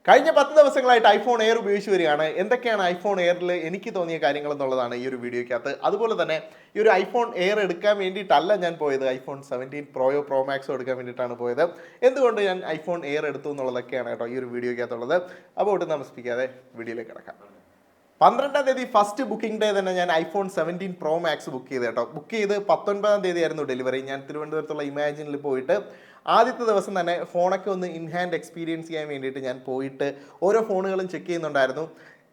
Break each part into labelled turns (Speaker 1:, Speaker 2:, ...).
Speaker 1: കഴിഞ്ഞ 10 ദിവസങ്ങളായിട്ട് iPhone air ഉപയോഗിച്ച് വരികയാണ്. എന്തൊക്കെയാണ് ഐഫോൺ എയറിൽ എനിക്ക് തോന്നിയ കാര്യങ്ങൾ എന്നുള്ളതാണ് ഈ ഒരു വീഡിയോയ്ക്കകത്ത്. അതുപോലെ തന്നെ ഈ ഒരു ഐഫോൺ എയർ എടുക്കാൻ വേണ്ടിയിട്ടല്ല ഞാൻ പോയത്, ഐഫോൺ 17 പ്രോയോ പ്രോ മാക്സോ എടുക്കാൻ വേണ്ടിയിട്ടാണ് പോയത്. എന്തുകൊണ്ട് ഞാൻ ഐഫോൺ എയർ എടുത്തു എന്നുള്ളതൊക്കെയാണ് കേട്ടോ ഈ ഒരു വീഡിയോയ്ക്കകത്തുള്ളത്. അപ്പോൾ ഒട്ടും താമസിപ്പിക്കാതെ വീഡിയോയിലേക്ക് കിടക്കാം. 12-ാം തീയതി ഫസ്റ്റ് ബുക്കിംഗ് ഡേ തന്നെ ഞാൻ ഐഫോൺ 17 പ്രോ മാക്സ് ബുക്ക് ചെയ്ത് കേട്ടോ. ബുക്ക് ചെയ്ത് 19-ാം തീയതി ആയിരുന്നു ഡെലിവറി. ഞാൻ തിരുവനന്തപുരത്തുള്ള ഇമാജിനിൽ പോയിട്ട് ആദ്യത്തെ ദിവസം തന്നെ ഫോണൊക്കെ ഒന്ന് ഇൻ ഹാൻഡ് എക്സ്പീരിയൻസ് ചെയ്യാൻ വേണ്ടിയിട്ട് ഞാൻ പോയിട്ട് ഓരോ ഫോണുകളും ചെക്ക് ചെയ്യുന്നുണ്ടായിരുന്നു.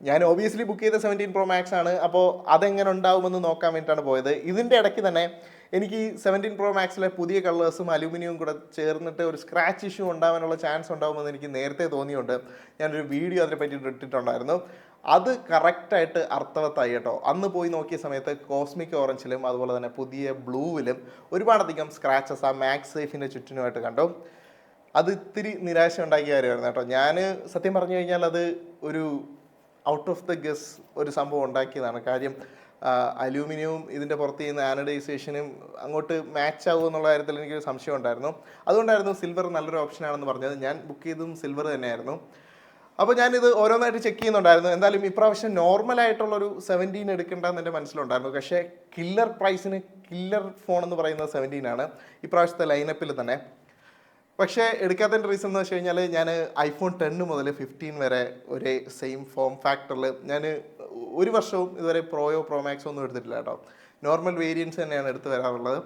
Speaker 1: ഞാൻ ഒബിയസ്ലി ബുക്ക് ചെയ്ത 17 പ്രോ മാക്സ് ആണ്. അപ്പോൾ അതെങ്ങനെ ഉണ്ടാവുമെന്ന് നോക്കാൻ വേണ്ടിയിട്ടാണ് പോയത്. ഇതിൻ്റെ ഇടയ്ക്ക് തന്നെ എനിക്ക് 17 പ്രോ മാക്സിലെ പുതിയ കളേഴ്സും അലൂമിനിയവും കൂടെ ചേർന്നിട്ട് ഒരു സ്ക്രാച്ച് ഇഷ്യൂ ഉണ്ടാവാനുള്ള ചാൻസ് ഉണ്ടാകുമെന്ന് എനിക്ക് നേരത്തെ തോന്നിയുണ്ട്. ഞാനൊരു വീഡിയോ അതിനെ പറ്റിയിട്ട് ഇട്ടിട്ടുണ്ടായിരുന്നു. അത് കറക്റ്റായിട്ട് അർത്ഥവത്തായി കേട്ടോ. അന്ന് പോയി നോക്കിയ സമയത്ത് കോസ്മിക് ഓറഞ്ചിലും അതുപോലെ തന്നെ പുതിയ ബ്ലൂവിലും ഒരുപാടധികം സ്ക്രാച്ചസ് ആ മാക്സ് സേഫിൻ്റെ ചുറ്റിനുമായിട്ട് കണ്ടു. അത് ഇത്തിരി നിരാശ ഉണ്ടാക്കിയ കാര്യമായിരുന്നു കേട്ടോ. ഞാൻ സത്യം പറഞ്ഞു കഴിഞ്ഞാൽ അത് ഒരു ഔട്ട് ഓഫ് ദ ഗസ് ഒരു സംഭവം ഉണ്ടാക്കിയതാണ്. കാര്യം അലൂമിനിയവും ഇതിൻ്റെ പുറത്ത് ചെയ്യുന്ന ആനഡൈസേഷനും അങ്ങോട്ട് മാച്ച് ആകുമോ എന്നുള്ള കാര്യത്തിൽ എനിക്കൊരു സംശയം ഉണ്ടായിരുന്നു. അതുകൊണ്ടായിരുന്നു സിൽവർ നല്ലൊരു ഓപ്ഷനാണെന്ന് പറഞ്ഞത്. ഞാൻ ബുക്ക് ചെയ്തതും സിൽവർ തന്നെയായിരുന്നു. അപ്പോൾ ഞാനിത് ഓരോന്നായിട്ട് ചെക്ക് ചെയ്യുന്നുണ്ടായിരുന്നു. എന്തായാലും ഇപ്രാവശ്യം നോർമലായിട്ടുള്ളൊരു 17 എടുക്കേണ്ടതെന്ന് എൻ്റെ മനസ്സിലുണ്ടായിരുന്നു. പക്ഷേ കില്ലർ പ്രൈസിന് കില്ലർ ഫോൺ എന്ന് പറയുന്നത് 17 ആണ് ഇപ്രാവശ്യത്തെ ലൈനപ്പിൽ തന്നെ. പക്ഷേ എടുക്കാത്തതിൻ്റെ റീസൺ എന്ന് വെച്ച് കഴിഞ്ഞാൽ ഞാൻ ഐഫോൺ 10 മുതൽ 15 വരെ ഒരേ സെയിം ഫോം ഫാക്ടറിൽ ഞാൻ ഒരു വർഷവും ഇതുവരെ പ്രോയോ പ്രോ മാക്സോ ഒന്നും എടുത്തിട്ടില്ല കേട്ടോ. നോർമൽ വേരിയൻസ് തന്നെയാണ് എടുത്ത് വരാറുള്ളത്.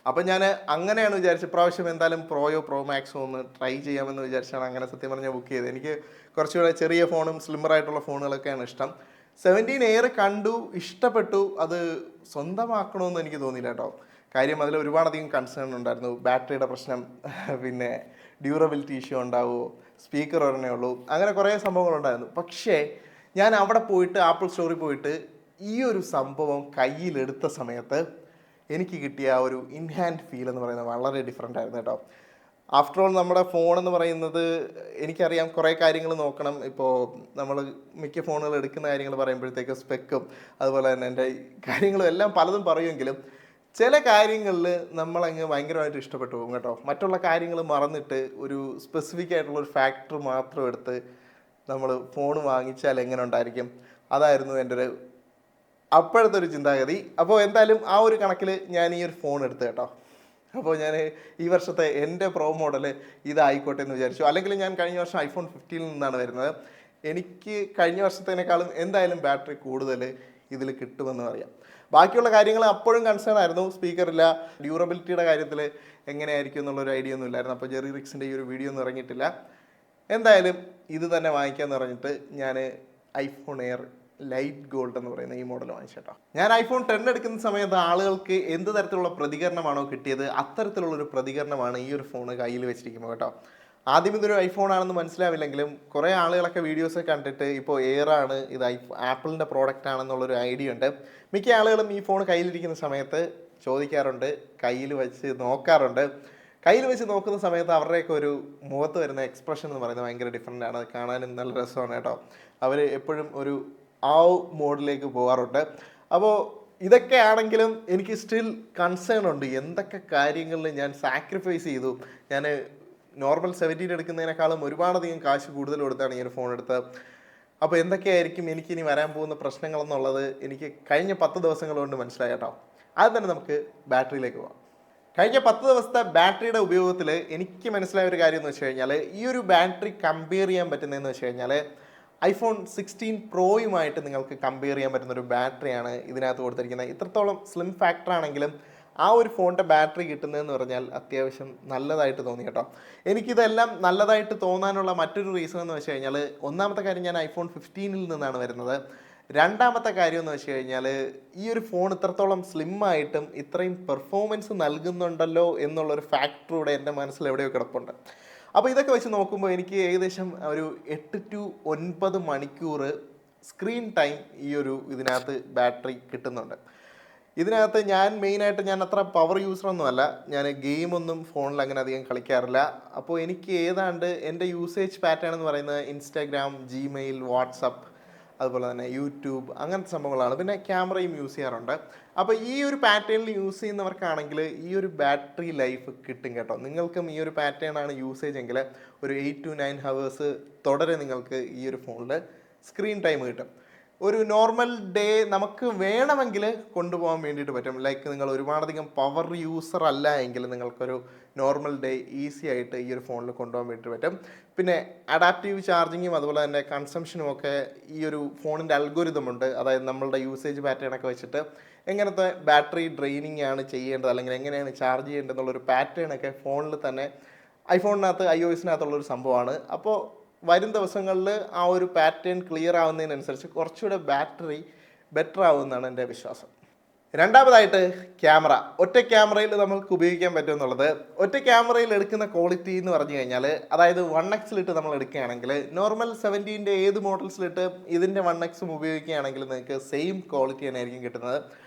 Speaker 1: അപ്പം ഞാൻ അങ്ങനെയാണ് വിചാരിച്ചത്. ഇപ്രാവശ്യം എന്തായാലും പ്രോയോ പ്രോ മാക്സോ ഒന്ന് ട്രൈ ചെയ്യാമെന്ന് വിചാരിച്ചാണ് അങ്ങനെ സത്യം പറഞ്ഞാൽ ബുക്ക് ചെയ്തത്. എനിക്ക് കുറച്ചുകൂടെ ചെറിയ ഫോണും സ്ലിമ്മറായിട്ടുള്ള ഫോണുകളൊക്കെയാണ് ഇഷ്ടം. 17 എയർ കണ്ടു, ഇഷ്ടപ്പെട്ടു. അത് സ്വന്തമാക്കണമെന്ന് എനിക്ക് തോന്നിയില്ല കേട്ടോ. കാര്യം അതിൽ ഒരുപാടധികം കൺസേൺ ഉണ്ടായിരുന്നു. ബാറ്ററിയുടെ പ്രശ്നം, പിന്നെ ഡ്യൂറബിലിറ്റി ഇഷ്യൂ ഉണ്ടാവുമോ, സ്പീക്കർ ഒരെണ്ണേ ഉള്ളൂ, അങ്ങനെ കുറേ സംഭവങ്ങളുണ്ടായിരുന്നു. പക്ഷേ ഞാൻ അവിടെ പോയിട്ട് ആപ്പിൾ സ്റ്റോറിൽ പോയിട്ട് ഈ ഒരു സംഭവം കയ്യിലെടുത്ത സമയത്ത് എനിക്ക് കിട്ടിയ ആ ഒരു ഇൻ ഹാൻഡ് ഫീൽ എന്ന് പറയുന്നത് വളരെ ഡിഫറെൻ്റ് ആയിരുന്നു കേട്ടോ. ആഫ്റ്റർ ഓൾ നമ്മുടെ ഫോൺ എന്ന് പറയുന്നത് എനിക്കറിയാം കുറേ കാര്യങ്ങൾ നോക്കണം. ഇപ്പോൾ നമ്മൾ മിക്ക ഫോണുകൾ എടുക്കുന്ന കാര്യങ്ങൾ പറയുമ്പോഴത്തേക്ക് സ്പെക്കും അതുപോലെ തന്നെ എൻ്റെ കാര്യങ്ങളും എല്ലാം പലതും പറയുമെങ്കിലും ചില കാര്യങ്ങളിൽ നമ്മളങ്ങ് ഭയങ്കരമായിട്ട് ഇഷ്ടപ്പെട്ടു പോകും കേട്ടോ. മറ്റുള്ള കാര്യങ്ങൾ മറന്നിട്ട് ഒരു സ്പെസിഫിക് ആയിട്ടുള്ള ഒരു ഫാക്ടർ മാത്രം എടുത്ത് നമ്മൾ ഫോൺ വാങ്ങിച്ചാൽ എങ്ങനെ ഉണ്ടായിരിക്കും, അതായിരുന്നു എൻ്റെ ഒരു അപ്പോഴത്തെ ഒരു ചിന്താഗതി. അപ്പോൾ എന്തായാലും ആ ഒരു കണക്കിൽ ഞാൻ ഈ ഒരു ഫോൺ എടുത്തു കേട്ടോ. അപ്പോൾ ഞാൻ ഈ വർഷത്തെ എൻ്റെ പ്രോ മോഡൽ ഇതായിക്കോട്ടെ എന്ന് വിചാരിച്ചു. അല്ലെങ്കിൽ ഞാൻ കഴിഞ്ഞ വർഷം ഐഫോൺ 15 നിന്നാണ് വരുന്നത്. എനിക്ക് കഴിഞ്ഞ വർഷത്തേനേക്കാളും എന്തായാലും ബാറ്ററി കൂടുതൽ ഇതിൽ കിട്ടുമെന്ന് അറിയാം. ബാക്കിയുള്ള കാര്യങ്ങൾ അപ്പോഴും കൺസേൺ ആയിരുന്നു. സ്പീക്കറില്ല, ഡ്യൂറബിലിറ്റിയുടെ കാര്യത്തിൽ എങ്ങനെയായിരിക്കും എന്നുള്ളൊരു ഐഡിയ ഒന്നും ഇല്ലായിരുന്നു. അപ്പോൾ ജെറി റിക്സിൻ്റെ ഈ ഒരു വീഡിയോ ഒന്നും ഇറങ്ങിയിട്ടില്ല. എന്തായാലും ഇത് തന്നെ വാങ്ങിക്കാമെന്ന് പറഞ്ഞിട്ട് ഞാൻ ഐഫോൺ എയർ ലൈറ്റ് ഗോൾഡ് എന്ന് പറയുന്ന ഈ മോഡൽ വാങ്ങിച്ചേട്ടോ. ഞാൻ ഐഫോൺ 10 എടുക്കുന്ന സമയത്ത് ആളുകൾക്ക് എന്ത് തരത്തിലുള്ള പ്രതികരണമാണോ കിട്ടിയത് അത്തരത്തിലുള്ളൊരു പ്രതികരണമാണ് ഈ ഒരു ഫോൺ കയ്യിൽ വെച്ചിരിക്കുമ്പോൾ കേട്ടോ. ആദ്യം ഇതൊരു ഐഫോൺ ആണെന്ന് മനസ്സിലാവില്ലെങ്കിലും കുറേ ആളുകളൊക്കെ വീഡിയോസ് കണ്ടിട്ട് ഇപ്പോൾ എയറാണ് ഇത് ആപ്പിളിൻ്റെ പ്രോഡക്റ്റ് ആണെന്നുള്ളൊരു ഐഡിയ ഉണ്ട്. മിക്ക ആളുകളും ഈ ഫോൺ കയ്യിലിരിക്കുന്ന സമയത്ത് ചോദിക്കാറുണ്ട്, കയ്യിൽ വെച്ച് നോക്കാറുണ്ട്. കയ്യിൽ വെച്ച് നോക്കുന്ന സമയത്ത് അവരുടെയൊക്കെ ഒരു മുഖത്ത് വരുന്ന എക്സ്പ്രഷൻ എന്ന് പറയുന്നത് ഭയങ്കര ഡിഫറെൻ്റ് ആണ്. കാണാനും നല്ല രസമാണ് കേട്ടോ. അവർ എപ്പോഴും ഒരു ആ മോഡിലേക്ക് പോകാറുണ്ട്. അപ്പോൾ ഇതൊക്കെ ആണെങ്കിലും എനിക്ക് സ്റ്റിൽ കൺസേൺ ഉണ്ട്. എന്തൊക്കെ കാര്യങ്ങളിൽ ഞാൻ സാക്രിഫൈസ് ചെയ്തു. ഞാൻ നോർമൽ 17 എടുക്കുന്നതിനേക്കാളും ഒരുപാടധികം കാശ് കൂടുതൽ കൊടുത്താണ് ഈ ഒരു ഫോൺ എടുത്തത്. അപ്പോൾ എന്തൊക്കെയായിരിക്കും എനിക്കിനി വരാൻ പോകുന്ന പ്രശ്നങ്ങളെന്നുള്ളത് എനിക്ക് കഴിഞ്ഞ 10 ദിവസങ്ങൾ കൊണ്ട് മനസ്സിലായി കേട്ടോ. ആദ്യം തന്നെ നമുക്ക് ബാറ്ററിയിലേക്ക് പോകാം. കഴിഞ്ഞ 10 ദിവസത്തെ ബാറ്ററിയുടെ ഉപയോഗത്തിൽ എനിക്ക് മനസ്സിലായ ഒരു കാര്യം എന്ന് വെച്ച് കഴിഞ്ഞാൽ ഈ ഒരു ബാറ്ററി കമ്പയർ ചെയ്യാൻ പറ്റുന്നതെന്ന് വെച്ച് കഴിഞ്ഞാൽ ഐഫോൺ 16 പ്രോയുമായിട്ട് നിങ്ങൾക്ക് കമ്പയർ ചെയ്യാൻ പറ്റുന്നൊരു ബാറ്ററിയാണ് ഇതിനകത്ത് കൊടുത്തിരിക്കുന്നത്. ഇത്രത്തോളം സ്ലിം ഫാക്ടർ ആണെങ്കിലും ആ ഒരു ഫോണിൻ്റെ ബാറ്ററി കിട്ടുന്നതെന്ന് പറഞ്ഞാൽ അത്യാവശ്യം നല്ലതായിട്ട് തോന്നി കേട്ടോ. എനിക്കിതെല്ലാം നല്ലതായിട്ട് തോന്നാനുള്ള മറ്റൊരു റീസൺ എന്ന് വെച്ച് കഴിഞ്ഞാൽ ഒന്നാമത്തെ കാര്യം ഞാൻ ഐഫോൺ 15 നിന്നാണ് വരുന്നത്. രണ്ടാമത്തെ കാര്യം എന്ന് വെച്ച് കഴിഞ്ഞാൽ ഈ ഒരു ഫോൺ ഇത്രത്തോളം സ്ലിം ആയിട്ടും ഇത്രയും പെർഫോമൻസ് നൽകുന്നുണ്ടല്ലോ എന്നുള്ളൊരു ഫാക്ടറൂടെ എൻ്റെ മനസ്സിൽ എവിടെയോ കിടപ്പുണ്ട്. അപ്പോൾ ഇതൊക്കെ വെച്ച് നോക്കുമ്പോൾ എനിക്ക് ഏകദേശം ഒരു 8 to 9 മണിക്കൂർ സ്ക്രീൻ ടൈം ഈ ഒരു ഇതിനകത്ത് ബാറ്ററി കിട്ടുന്നുണ്ട്. ഇതിനകത്ത് ഞാൻ മെയിനായിട്ട് ഞാൻ അത്ര പവർ യൂസറൊന്നുമല്ല. ഞാൻ ഗെയിമൊന്നും ഫോണിൽ അങ്ങനെ അധികം കളിക്കാറില്ല. അപ്പോൾ എനിക്ക് ഏതാണ്ട് എൻ്റെ യൂസേജ് പാറ്റേൺ എന്ന് പറയുന്നത് ഇൻസ്റ്റാഗ്രാം, ജിമെയിൽ, വാട്സപ്പ്, അതുപോലെ തന്നെ യൂട്യൂബ് അങ്ങനത്തെ സംഭവങ്ങളാണ്. പിന്നെ ക്യാമറയും യൂസ് ചെയ്യാറുണ്ട്. അപ്പോൾ ഈ ഒരു പാറ്റേണിൽ യൂസ് ചെയ്യുന്നവർക്കാണെങ്കിൽ ഈ ഒരു ബാറ്ററി ലൈഫ് കിട്ടും കേട്ടോ. നിങ്ങൾക്കും ഈ ഒരു പാറ്റേൺ ആണ് യൂസേജ് എങ്കിൽ ഒരു 8 to 9 ഹവേഴ്സ് തുടരെ നിങ്ങൾക്ക് ഈ ഒരു ഫോണിൽ സ്ക്രീൻ ടൈം കിട്ടും. ഒരു നോർമൽ ഡേ നമുക്ക് വേണമെങ്കിൽ കൊണ്ടുപോകാൻ വേണ്ടിയിട്ട് പറ്റും. ലൈക്ക് നിങ്ങൾ ഒരുപാടധികം പവർ യൂസർ അല്ല എങ്കിൽ നിങ്ങൾക്കൊരു നോർമൽ ഡേ ഈസി ആയിട്ട് ഈ ഒരു ഫോണിൽ കൊണ്ടുപോകാൻ വേണ്ടിയിട്ട് പറ്റും. പിന്നെ അഡാപ്റ്റീവ് ചാർജിങ്ങും അതുപോലെ തന്നെ കൺസംഷനും ഒക്കെ ഈ ഒരു ഫോണിൻ്റെ അൽഗോരിതം ഉണ്ട്. അതായത് നമ്മളുടെ യൂസേജ് പാറ്റേൺ ഒക്കെ വെച്ചിട്ട് എങ്ങനത്തെ ബാറ്ററി ഡ്രെയിനിങ് ആണ് ചെയ്യേണ്ടത് അല്ലെങ്കിൽ എങ്ങനെയാണ് ചാർജ് ചെയ്യേണ്ടത് എന്നുള്ളൊരു പാറ്റേൺ ഒക്കെ ഫോണിൽ തന്നെ ഐഫോണിനകത്ത് iOS-നകത്തുള്ളൊരു സംഭവമാണ്. അപ്പോൾ വരും ദിവസങ്ങളിൽ ആ ഒരു പാറ്റേൺ ക്ലിയർ ആവുന്നതിനനുസരിച്ച് കുറച്ചുകൂടെ ബാറ്ററി ബെറ്റർ ആവുമെന്നാണ് എൻ്റെ വിശ്വാസം. രണ്ടാമതായിട്ട് ക്യാമറ. ഒറ്റ ക്യാമറയിൽ നമുക്ക് ഉപയോഗിക്കാൻ പറ്റും എന്നുള്ളത്. ഒറ്റ ക്യാമറയിൽ എടുക്കുന്ന ക്വാളിറ്റി എന്ന് പറഞ്ഞു കഴിഞ്ഞാൽ, അതായത് 1x നമ്മൾ എടുക്കുകയാണെങ്കിൽ നോർമൽ 17-ൻ്റെ ഏത് മോഡൽസിലിട്ട് ഇതിൻ്റെ 1x ഉപയോഗിക്കുകയാണെങ്കിൽ നിങ്ങൾക്ക് സെയിം ക്വാളിറ്റി തന്നെ ആയിരിക്കും കിട്ടുന്നത്.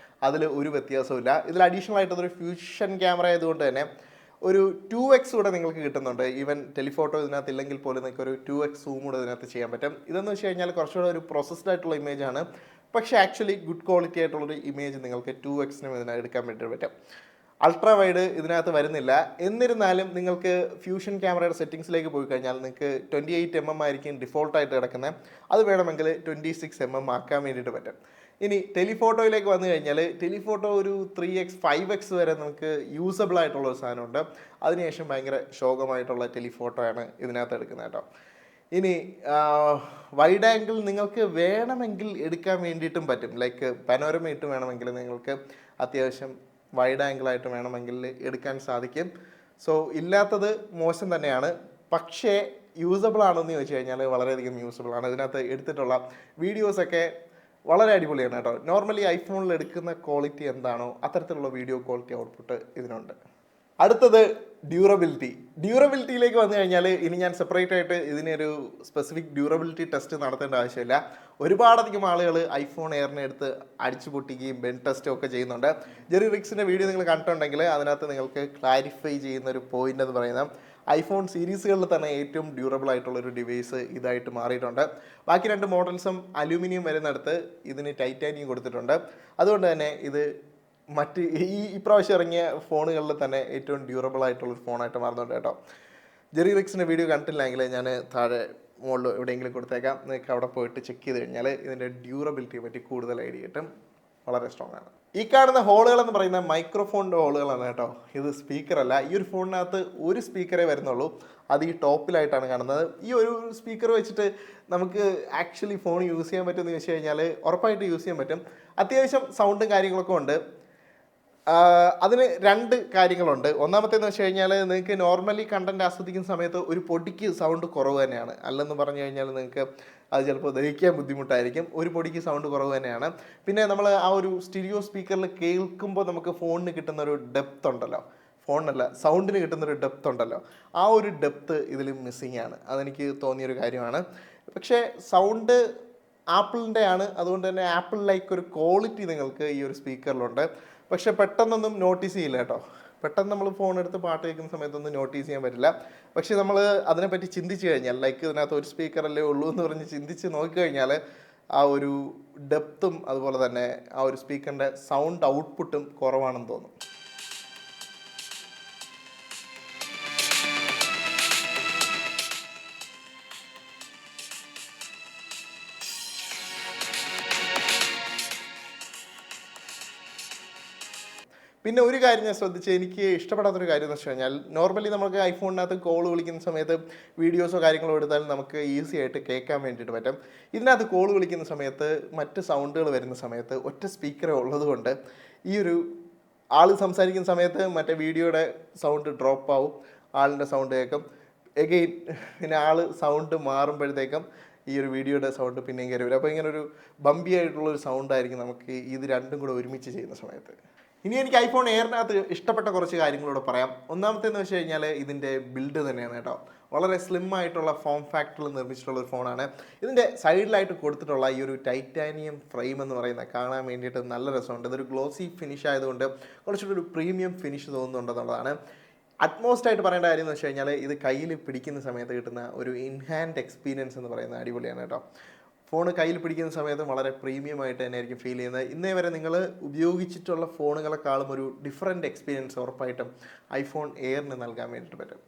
Speaker 1: അതിൽ ഒരു വ്യത്യാസമില്ല. ഇതിൽ അഡീഷണൽ ആയിട്ട് അതൊരു ഫ്യൂഷൻ ക്യാമറ ആയതുകൊണ്ട് തന്നെ ഒരു 2x കൂടെ നിങ്ങൾക്ക് കിട്ടുന്നുണ്ട്. ഈവൻ ടെലിഫോട്ടോ ഇതിനകത്ത് ഇല്ലെങ്കിൽ പോലും നിങ്ങൾക്ക് ഒരു 2x സൂം കൂടെ ഇതിനകത്ത് ചെയ്യാൻ പറ്റും. ഇതെന്ന് വെച്ച് കഴിഞ്ഞാൽ കുറച്ചുകൂടെ ഒരു പ്രോസസ്ഡ് ആയിട്ടുള്ള ഇമേജാണ്. പക്ഷേ ആക്ച്വലി ഗുഡ് ക്വാളിറ്റി ആയിട്ടുള്ളൊരു ഇമേജ് നിങ്ങൾക്ക് 2x-നും ഇതിനകത്ത് എടുക്കാൻ വേണ്ടി പറ്റും. അൾട്രാ വൈഡ് ഇതിനകത്ത് വരുന്നില്ല. എന്നിരുന്നാലും നിങ്ങൾക്ക് ഫ്യൂഷൻ ക്യാമറയുടെ സെറ്റിങ്സിലേക്ക് പോയി കഴിഞ്ഞാൽ നിങ്ങൾക്ക് 28mm ആയിരിക്കും ഡിഫോൾട്ടായിട്ട് കിടക്കുന്നത്. അത് വേണമെങ്കിൽ 26mm ആക്കാൻ വേണ്ടിയിട്ട് പറ്റും. ഇനി ടെലിഫോട്ടോയിലേക്ക് വന്നു കഴിഞ്ഞാൽ ടെലിഫോട്ടോ ഒരു 3x 5x വരെ നമുക്ക് യൂസബിൾ ആയിട്ടുള്ള ഒരു സാധനമുണ്ട്. അതിനുശേഷം ഭയങ്കര ശോകമായിട്ടുള്ള ടെലിഫോട്ടോയാണ് ഇതിനകത്ത് എടുക്കുന്നത് കേട്ടോ. ഇനി വൈഡ് ആംഗിൾ നിങ്ങൾക്ക് വേണമെങ്കിൽ എടുക്കാൻ വേണ്ടിയിട്ടും പറ്റും. ലൈക്ക് പനോരമ ഇട്ട് വേണമെങ്കിൽ നിങ്ങൾക്ക് അത്യാവശ്യം വൈഡ് ആംഗിളായിട്ട് വേണമെങ്കിൽ എടുക്കാൻ സാധിക്കും. സോ ഇല്ലാത്തത് മോശം തന്നെയാണ്. പക്ഷേ യൂസബിൾ ആണെന്ന് ചോദിച്ചു കഴിഞ്ഞാൽ വളരെയധികം യൂസബിൾ ആണ്. ഇതിനകത്ത് എടുത്തിട്ടുള്ള വീഡിയോസൊക്കെ വളരെ അടിപൊളിയാണ് കേട്ടോ. നോർമലി ഐഫോണിൽ എടുക്കുന്ന ക്വാളിറ്റി എന്താണോ അത്തരത്തിലുള്ള വീഡിയോ ക്വാളിറ്റി ഔട്ട്പുട്ട് ഇതിനുണ്ട്. അടുത്തത് ഡ്യൂറബിലിറ്റിയിലേക്ക് വന്നു കഴിഞ്ഞാൽ ഇനി ഞാൻ സെപ്പറേറ്റ് ആയിട്ട് ഇതിനൊരു സ്പെസിഫിക് ഡ്യൂറബിലിറ്റി ടെസ്റ്റ് നടത്തേണ്ട ആവശ്യമില്ല. ഒരുപാടധികം ആളുകൾ ഐഫോൺ എയറിനെ എടുത്ത് അടിച്ചു പൊട്ടിക്കുകയും ബെൻ ടെസ്റ്റും ഒക്കെ ചെയ്യുന്നുണ്ട്. ജെറി റിക്സിൻ്റെ വീഡിയോ നിങ്ങൾ കണ്ടിട്ടുണ്ടെങ്കിൽ അതിനകത്ത് നിങ്ങൾക്ക് ക്ലാരിഫൈ ചെയ്യുന്ന ഒരു പോയിന്റ് എന്ന് പറയുന്നത് ഐഫോൺ സീരീസുകളിൽ തന്നെ ഏറ്റവും ഡ്യൂറബിൾ ആയിട്ടുള്ളൊരു ഡിവൈസ് ഇതായിട്ട് മാറിയിട്ടുണ്ട്. ബാക്കി 2 മോഡൽസും അലൂമിനിയം വരുന്നിടത്ത് ഇതിന് ടൈറ്റാനിയം കൊടുത്തിട്ടുണ്ട്. അതുകൊണ്ട് തന്നെ ഇത് മറ്റ് ഇപ്രാവശ്യം ഇറങ്ങിയ ഫോണുകളിൽ തന്നെ ഏറ്റവും ഡ്യൂറബിൾ ആയിട്ടുള്ളൊരു ഫോണായിട്ട് മാറുന്നുണ്ട് കേട്ടോ. ജെറി റിക്സിൻ്റെ വീഡിയോ കണ്ടിട്ടില്ലെങ്കിൽ ഞാൻ താഴെ മുകളിൽ എവിടെയെങ്കിലും കൊടുത്തേക്കാം. നിങ്ങൾക്ക് അവിടെ പോയിട്ട് ചെക്ക് ചെയ്ത് കഴിഞ്ഞാൽ ഇതിൻ്റെ ഡ്യൂറബിലിറ്റിയെ പറ്റി കൂടുതൽ ഐഡിയ കിട്ടും. വളരെ സ്ട്രോങ് ആണ്. ഈ കാണുന്ന ഹോളുകൾ എന്ന് പറയുന്ന മൈക്രോഫോണിൻ്റെ ഹോളുകളാണ് കേട്ടോ. ഇത് സ്പീക്കറല്ല. ഈ ഒരു ഫോണിനകത്ത് ഒരു സ്പീക്കറേ വരുന്നുള്ളൂ. അത് ഈ ടോപ്പിലായിട്ടാണ് കാണുന്നത്. ഈ ഒരു സ്പീക്കർ വെച്ചിട്ട് നമുക്ക് ആക്ച്വലി ഫോൺ യൂസ് ചെയ്യാൻ പറ്റുമെന്ന് ചോദിച്ചു കഴിഞ്ഞാൽ ഉറപ്പായിട്ട് യൂസ് ചെയ്യാൻ പറ്റും. അത്യാവശ്യം സൗണ്ടും കാര്യങ്ങളൊക്കെ ഉണ്ട്. അതിന് 2 കാര്യങ്ങളുണ്ട്. ഒന്നാമത്തേന്ന് വെച്ച് കഴിഞ്ഞാൽ നിങ്ങൾക്ക് നോർമലി കണ്ടന്റ് ആസ്വദിക്കുന്ന സമയത്ത് ഒരു പൊടിക്ക് സൗണ്ട് കുറവ് തന്നെയാണ്. അല്ലെന്ന് പറഞ്ഞു കഴിഞ്ഞാൽ നിങ്ങൾക്ക് അത് ചിലപ്പോൾ ദഹിക്കാൻ ബുദ്ധിമുട്ടായിരിക്കും. ഒരു പൊടിക്ക് സൗണ്ട് കുറവ് തന്നെയാണ്. പിന്നെ നമ്മൾ ആ ഒരു സ്റ്റീരിയോ സ്പീക്കറിൽ കേൾക്കുമ്പോൾ നമുക്ക് ഫോണിന് കിട്ടുന്ന ഒരു ഡെപ്ത് ഉണ്ടല്ലോ, ഫോണിനല്ല സൗണ്ടിന് കിട്ടുന്നൊരു ഡെപ്ത് ഉണ്ടല്ലോ, ആ ഒരു ഡെപ്ത് ഇതിൽ മിസ്സിങ് ആണ്. അതെനിക്ക് തോന്നിയൊരു കാര്യമാണ്. പക്ഷേ സൗണ്ട് ആപ്പിളിൻ്റെ ആണ്. അതുകൊണ്ട് തന്നെ ആപ്പിൾ ലൈക്ക് ഒരു ക്വാളിറ്റി നിങ്ങൾക്ക് ഈ ഒരു സ്പീക്കറിലുണ്ട്. പക്ഷെ പെട്ടെന്നൊന്നും നോട്ടീസ് ചെയ്യില്ല കേട്ടോ. പെട്ടെന്ന് നമ്മൾ ഫോൺ എടുത്ത് പാട്ട് കേൾക്കുന്ന സമയത്തൊന്നും നോട്ടീസ് ചെയ്യാൻ പറ്റില്ല. പക്ഷെ നമ്മൾ അതിനെപ്പറ്റി ചിന്തിച്ച് കഴിഞ്ഞാൽ ലൈക്ക് ഇതിനകത്ത് ഒരു സ്പീക്കറല്ലേ ഉള്ളൂ എന്ന് പറഞ്ഞ് ചിന്തിച്ച് നോക്കിക്കഴിഞ്ഞാൽ ആ ഒരു ഡെപ്തും അതുപോലെ തന്നെ ആ ഒരു സ്പീക്കറിൻ്റെ സൗണ്ട് ഔട്ട്പുട്ടും കുറവാണെന്ന് തോന്നും. പിന്നെ ഒരു കാര്യം ഞാൻ ശ്രദ്ധിച്ച് എനിക്ക് ഇഷ്ടപ്പെടാത്തൊരു കാര്യം എന്ന് വെച്ച് കഴിഞ്ഞാൽ, നോർമലി നമുക്ക് ഐഫോണിനകത്ത് കോൾ വിളിക്കുന്ന സമയത്ത് വീഡിയോസോ കാര്യങ്ങളോ എടുത്താൽ നമുക്ക് ഈസി ആയിട്ട് കേൾക്കാൻ വേണ്ടിയിട്ട് പറ്റും. ഇതിനകത്ത് കോൾ വിളിക്കുന്ന സമയത്ത് മറ്റ് സൗണ്ടുകൾ വരുന്ന സമയത്ത് ഒറ്റ സ്പീക്കറേ ഉള്ളതുകൊണ്ട് ഈ ഒരു ആൾ സംസാരിക്കുന്ന സമയത്ത് മറ്റേ വീഡിയോയുടെ സൗണ്ട് ഡ്രോപ്പ് ആവും, ആളിൻ്റെ സൗണ്ട് കേൾക്കും. എഗെയിൻ പിന്നെ ആൾ സൗണ്ട് മാറുമ്പോഴത്തേക്കും ഈ ഒരു വീഡിയോയുടെ സൗണ്ട് പിന്നെയും കയറി വരും. അപ്പോൾ ഇങ്ങനെ ഒരു ബമ്പി ആയിട്ടുള്ളൊരു സൗണ്ടായിരിക്കും നമുക്ക് ഇത് രണ്ടും കൂടെ ഒരുമിച്ച് ചെയ്യുന്ന സമയത്ത്. ഇനി എനിക്ക് ഐഫോൺ എയറിനകത്ത് ഇഷ്ടപ്പെട്ട കുറച്ച് കാര്യങ്ങളോട് പറയാം. ഒന്നാമത്തേന്ന് വെച്ച് കഴിഞ്ഞാൽ ഇതിൻ്റെ ബിൽഡ് തന്നെയാണ് കേട്ടോ. വളരെ സ്ലിം ആയിട്ടുള്ള ഫോം ഫാക്ടറിൽ നിർമ്മിച്ചിട്ടുള്ള ഒരു ഫോണാണ്. ഇതിൻ്റെ സൈഡിലായിട്ട് കൊടുത്തിട്ടുള്ള ഈ ഒരു ടൈറ്റാനിയം ഫ്രെയിം എന്ന് പറയുന്ന കാണാൻ വേണ്ടിയിട്ട് നല്ല രസമുണ്ട്. ഇതൊരു ഗ്ലോസി ഫിനിഷ് ആയതുകൊണ്ട് കുറച്ചുകൂടി ഒരു പ്രീമിയം ഫിനിഷ് തോന്നുന്നുണ്ടെന്നുള്ളതാണ്. അറ്റ്മോസ്റ്റ് ആയിട്ട് പറയേണ്ട കാര്യം എന്ന് വെച്ച് കഴിഞ്ഞാൽ ഇത് കയ്യിൽ പിടിക്കുന്ന സമയത്ത് കിട്ടുന്ന ഒരു ഇൻഹാൻഡ് എക്സ്പീരിയൻസ് എന്ന് പറയുന്നത് അടിപൊളിയാണ് കേട്ടോ. ഫോൺ കയ്യിൽ പിടിക്കുന്ന സമയത്ത് വളരെ പ്രീമിയം ആയിട്ട് തന്നെ ആയിരിക്കും ഫീൽ ചെയ്യുന്നത്. ഇന്നേ വരെ നിങ്ങൾ ഉപയോഗിച്ചിട്ടുള്ള ഫോണുകളെക്കാളും ഒരു ഡിഫറെൻറ്റ് എക്സ്പീരിയൻസ് ഉറപ്പായിട്ടും ഐഫോൺ എയറിന് നൽകാൻ വേണ്ടിയിട്ട് പറ്റും.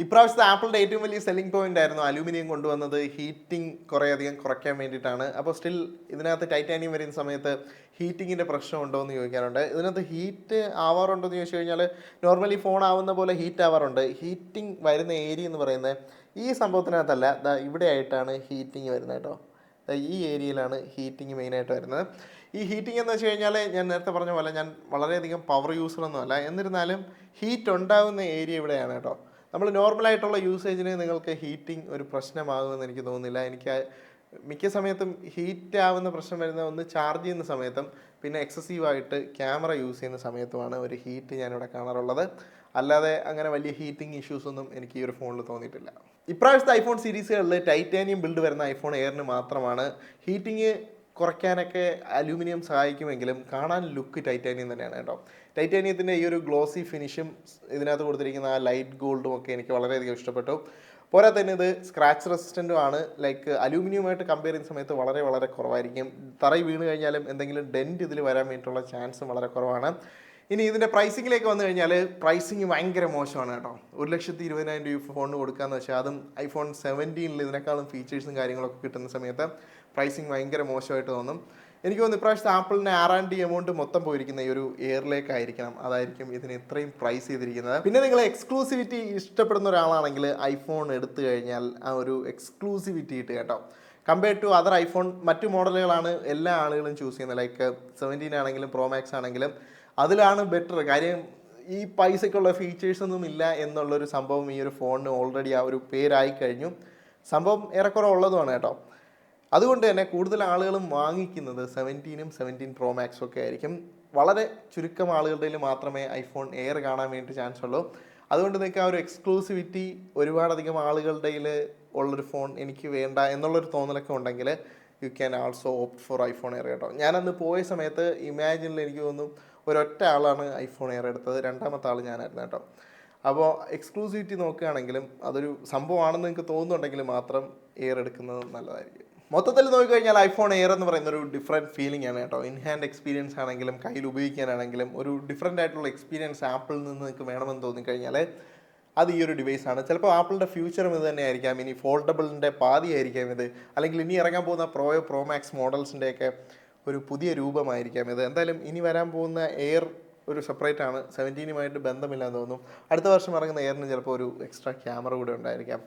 Speaker 1: ഇപ്രാവശ്യത്തെ ആപ്പിളിൻ്റെ ഏറ്റവും വലിയ സെല്ലിംഗ് പോയിന്റ് ആയിരുന്നു അലൂമിനിയം കൊണ്ടുവന്നത് ഹീറ്റിംഗ് കുറേയധികം കുറയ്ക്കാൻ വേണ്ടിയിട്ടാണ്. അപ്പോൾ സ്റ്റിൽ ഇതിനകത്ത് ടൈറ്റാനിയം വരുന്ന സമയത്ത് ഹീറ്റിങ്ങിൻ്റെ പ്രശ്നം ഉണ്ടോ എന്ന് ചോദിക്കാറുണ്ട്. ഇതിനകത്ത് ഹീറ്റ് ആവാറുണ്ടോ എന്ന് ചോദിച്ചു കഴിഞ്ഞാൽ നോർമലി ഫോൺ ആവുന്ന പോലെ ഹീറ്റ് ആവാറുണ്ട്. ഹീറ്റിംഗ് വരുന്ന ഏരിയ എന്ന് പറയുന്നത് ഈ സംഭവത്തിനകത്തല്ല, ഇവിടെ ആയിട്ടാണ് ഹീറ്റിംഗ് വരുന്നത് കേട്ടോ. ഈ ഏരിയയിലാണ് ഹീറ്റിംഗ് മെയിനായിട്ട് വരുന്നത്. ഈ ഹീറ്റിംഗ് എന്ന് വെച്ച് കഴിഞ്ഞാൽ ഞാൻ നേരത്തെ പറഞ്ഞ പോലെ ഞാൻ വളരെയധികം പവർ യൂസറൊന്നുമല്ല, എന്നിരുന്നാലും ഹീറ്റ് ഉണ്ടാകുന്ന ഏരിയ ഇവിടെയാണ് കേട്ടോ. നമ്മൾ നോർമലായിട്ടുള്ള യൂസേജിന് നിങ്ങൾക്ക് ഹീറ്റിംഗ് ഒരു പ്രശ്നമാകുമെന്ന് എനിക്ക് തോന്നുന്നില്ല. എനിക്ക് മിക്ക സമയത്തും ഹീറ്റ് ആവുന്ന പ്രശ്നം വരുന്ന ഒന്ന് ചാർജ് ചെയ്യുന്ന സമയത്തും പിന്നെ എക്സസീവായിട്ട് ക്യാമറ യൂസ് ചെയ്യുന്ന സമയത്തുമാണ് ഒരു ഹീറ്റ് ഞാനിവിടെ കാണാറുള്ളത്. അല്ലാതെ അങ്ങനെ വലിയ ഹീറ്റിംഗ് ഇഷ്യൂസ് ഒന്നും എനിക്ക് ഈ ഒരു ഫോണിൽ തോന്നിയിട്ടില്ല. ഇപ്രാവശ്യത്തെ ഐഫോൺ സീരീസുകളിൽ ടൈറ്റാനിയം ബിൽഡ് വരുന്ന ഐഫോൺ എയറിന് മാത്രമാണ് ഹീറ്റിംഗ് കുറയ്ക്കാനൊക്കെ അലൂമിനിയം സഹായിക്കുമെങ്കിലും കാണാൻ ലുക്ക് ടൈറ്റാനിയം തന്നെയാണ് കേട്ടോ. ടൈറ്റാനിയത്തിൻ്റെ ഈ ഒരു ഗ്ലോസി ഫിനിഷും ഇതിനകത്ത് കൊടുത്തിരിക്കുന്ന ആ ലൈറ്റ് ഗോൾഡും ഒക്കെ എനിക്ക് വളരെയധികം ഇഷ്ടപ്പെട്ടു. പോരാ തന്നെ ഇത് സ്ക്രാച്ച് റെസിസ്റ്റൻറ്റും ആണ്. ലൈക്ക് അലൂമിനിയമായിട്ട് കമ്പയർ ചെയ്യുന്ന സമയത്ത് വളരെ വളരെ കുറവായിരിക്കും. തറയിൽ വീണ് കഴിഞ്ഞാലും എന്തെങ്കിലും ഡെൻറ്റ് ഇതിൽ വരാൻ വേണ്ടിയിട്ടുള്ള ചാൻസും വളരെ കുറവാണ്. ഇനി ഇതിൻ്റെ പ്രൈസിങ്ങിലേക്ക് വന്നു കഴിഞ്ഞാൽ പ്രൈസിങ് ഭയങ്കര മോശമാണ് കേട്ടോ. 1,20,000 രൂപ ഫോണിന് കൊടുക്കാമെന്ന് വെച്ചാൽ അതും ഐഫോൺ 17 ഇതിനേക്കാളും ഫീച്ചേഴ്സും കാര്യങ്ങളൊക്കെ കിട്ടുന്ന സമയത്ത് പ്രൈസിങ് ഭയങ്കര മോശമായിട്ട് തോന്നും. എനിക്ക് തോന്നുന്നു ഇപ്രാവശ്യത്തെ ആപ്പിളിന് R&D എമൗണ്ട് മൊത്തം പോയിരിക്കുന്ന ഈ ഒരു എയറിലേക്കായിരിക്കണം. അതായിരിക്കും ഇതിന് ഇത്രയും പ്രൈസ് ചെയ്തിരിക്കുന്നത്. പിന്നെ നിങ്ങൾ എക്സ്ക്ലൂസിവിറ്റി ഇഷ്ടപ്പെടുന്ന ഒരാളാണെങ്കിൽ ഐഫോൺ എടുത്തു കഴിഞ്ഞാൽ ആ ഒരു എക്സ്ക്ലൂസിവിറ്റി ഇട്ട് കേട്ടോ. കമ്പയർഡ് ടു അതർ ഐഫോൺ മറ്റു മോഡലുകളാണ് എല്ലാ ആളുകളും ചൂസ് ചെയ്യുന്നത്. ലൈക്ക് 17 ആണെങ്കിലും പ്രോ മാക്സ് ആണെങ്കിലും അതിലാണ് ബെറ്റർ. കാര്യം ഈ പൈസയ്ക്കുള്ള ഫീച്ചേഴ്സൊന്നും ഇല്ല എന്നുള്ളൊരു സംഭവം ഈ ഒരു ഫോണിന് ഓൾറെഡി ആ ഒരു പേരായി കഴിഞ്ഞു. സംഭവം ഏറെക്കുറെ ഉള്ളതുമാണ് കേട്ടോ. അതുകൊണ്ട് തന്നെ കൂടുതൽ ആളുകളും വാങ്ങിക്കുന്നത് 17ഉം 17 പ്രോ മാക്സും ഒക്കെ ആയിരിക്കും. വളരെ ചുരുക്കം ആളുകളുടെ മാത്രമേ ഐഫോൺ എയർ കാണാൻ വേണ്ടി ചാൻസ് ഉള്ളൂ. അതുകൊണ്ട് നിങ്ങൾക്ക് ആ ഒരു എക്സ്ക്ലൂസിവിറ്റി ഒരുപാടധികം ആളുകളുടെ ഉള്ളൊരു ഫോൺ എനിക്ക് വേണ്ട എന്നുള്ളൊരു തോന്നലൊക്കെ ഉണ്ടെങ്കിൽ you can also opt for iPhone air കേട്ടോ. ഞാനന്ന് പോയ സമയത്ത് ഇമാജിനിൽ എനിക്ക് തോന്നുന്നു ഒരൊറ്റ ആളാണ് ഐഫോൺ എയർ എടുത്തത്, രണ്ടാമത്തെ ആൾ ഞാനായിരുന്നു കേട്ടോ. അപ്പോൾ എക്സ്ക്ലൂസിവിറ്റി നോക്കുകയാണെങ്കിലും അതൊരു സംഭവമാണെന്ന് നിങ്ങൾക്ക് തോന്നുന്നുണ്ടെങ്കിൽ മാത്രം എയർ എടുക്കുന്നത് നല്ലതായിരിക്കും. മൊത്തത്തിൽ നോക്കിക്കഴിഞ്ഞാൽ ഐഫോൺ എയർ എന്ന് പറയുന്ന ഒരു ഡിഫറെൻറ്റ് ഫീലിംഗ് ആണ് കേട്ടോ. ഇൻ ഹാൻഡ് എക്സ്പീരിയൻസ് ആണെങ്കിലും കയ്യിൽ ഉപയോഗിക്കാനാണെങ്കിലും ഒരു ഡിഫറെൻ്റ് ആയിട്ടുള്ള എക്സ്പീരിയൻസ് ആപ്പിളിൽ നിന്ന് നിങ്ങൾക്ക് വേണമെന്ന് തോന്നിക്കഴിഞ്ഞാൽ അത് ഈ ഒരു ഡിവൈസാണ്. ചിലപ്പോൾ ആപ്പിളിൻ്റെ ഫ്യൂച്ചറും ഇത് തന്നെ ആയിരിക്കാം. ഇനി ഫോൾഡബിളിൻ്റെ പാതിയായിരിക്കാം ഇത്, അല്ലെങ്കിൽ ഇനി ഇറങ്ങാൻ പോകുന്ന പ്രോ മാക്സ് മോഡൽസിൻ്റെയൊക്കെ ഒരു പുതിയ രൂപമായിരിക്കാം ഇത്. എന്തായാലും ഇനി വരാൻ പോകുന്ന എയർ ഒരു സെപ്പറേറ്റ് ആണ്, 17ഉമായിട്ട് ബന്ധമില്ലാന്ന് തോന്നുന്നു. അടുത്ത വർഷം ഇറങ്ങുന്ന എയറിന് ചിലപ്പോൾ ഒരു എക്സ്ട്രാ ക്യാമറ കൂടെ ഉണ്ടായിരിക്കാം.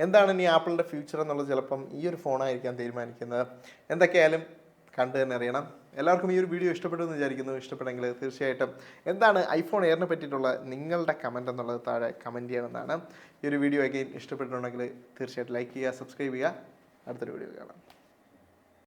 Speaker 1: എന്താണ് ഇനി ആപ്പിളിൻ്റെ ഫ്യൂച്ചർ എന്നുള്ളത് ചിലപ്പം ഈ ഒരു ഫോണായിരിക്കാം തീരുമാനിക്കുന്നത്. എന്തൊക്കെയായാലും കണ്ടു തന്നെ അറിയണം. എല്ലാവർക്കും ഈ ഒരു വീഡിയോ ഇഷ്ടപ്പെട്ടു എന്ന് വിചാരിക്കുന്നു. ഇഷ്ടപ്പെട്ടെങ്കിൽ തീർച്ചയായിട്ടും എന്താണ് ഐഫോൺ എയറിനെ പറ്റിയിട്ടുള്ള നിങ്ങളുടെ കമൻറ്റ് എന്നുള്ളത് താഴെ കമൻറ്റ് ചെയ്യണമെന്നാണ്. ഈ ഒരു വീഡിയോ അഗെയിൻ ഇഷ്ടപ്പെട്ടിട്ടുണ്ടെങ്കിൽ തീർച്ചയായിട്ടും ലൈക്ക് ചെയ്യുക, സബ്സ്ക്രൈബ് ചെയ്യുക. അടുത്തൊരു വീഡിയോ കാണാം.